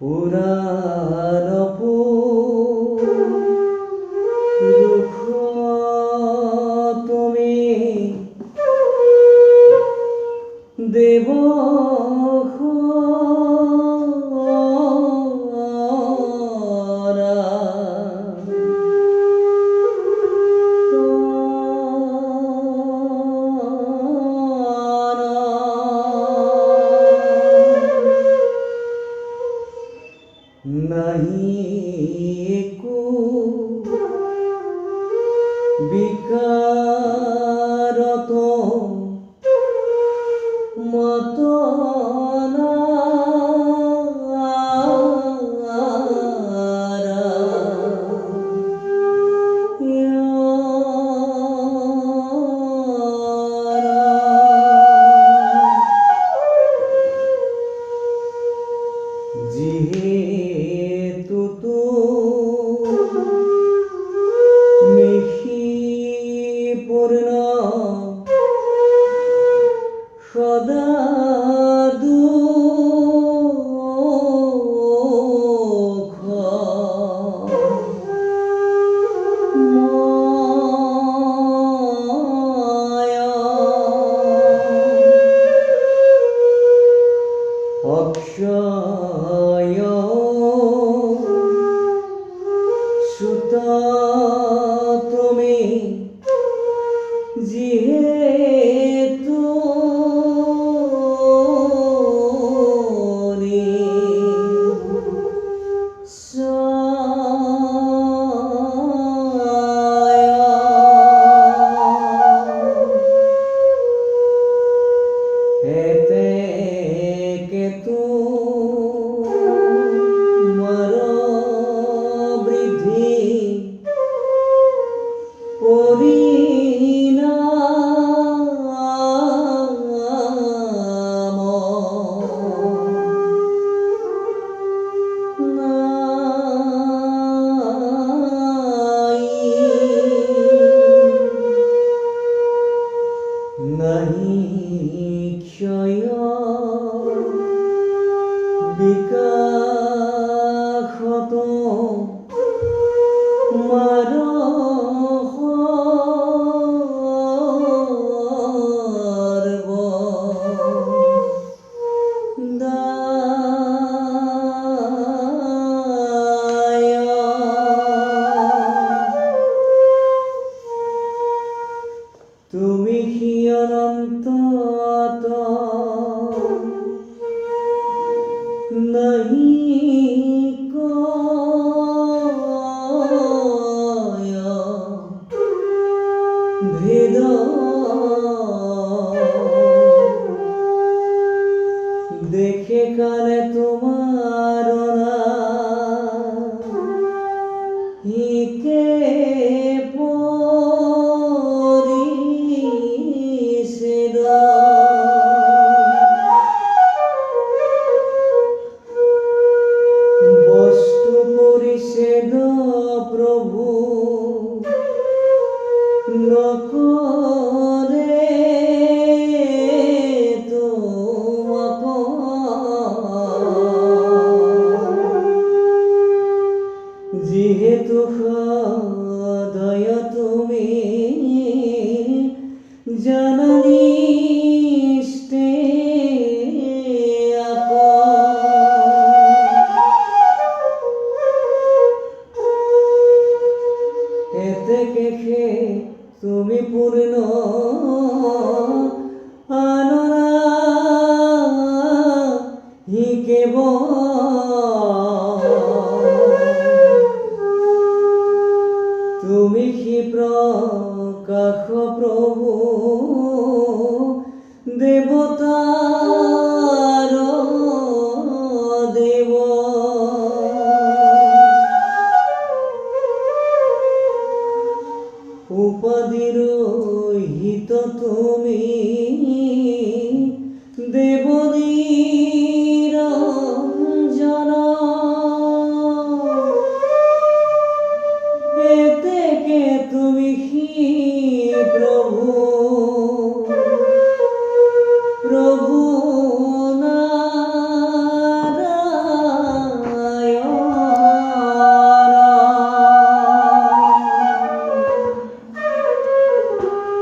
পুরাণ পুরুষ তুমি দেব नहीं को विकारत मत যেহেতু মিহি পূর্ণ সদা দুঃখ মায়া অক্ষয় সুতা তুমি যেহেতু এতে কেতু পরিণাম নাই ক্ষয় বিকাশত তুমি কি অনন্ত नहीं भेद देखे काले तुम्हार के বস্তু পরিষেদ প্রভু নকরে তোমাক যেহেতু সদয় তুমি জানানি দেখে তুমি পূর্ণ আনরা হি কেব তুমি কি প্রকাশ প্রভু দেবতার দেব উপাধির হিত তুমি দেবনিরঞ্জন এতে কে তুমি কি প্রভু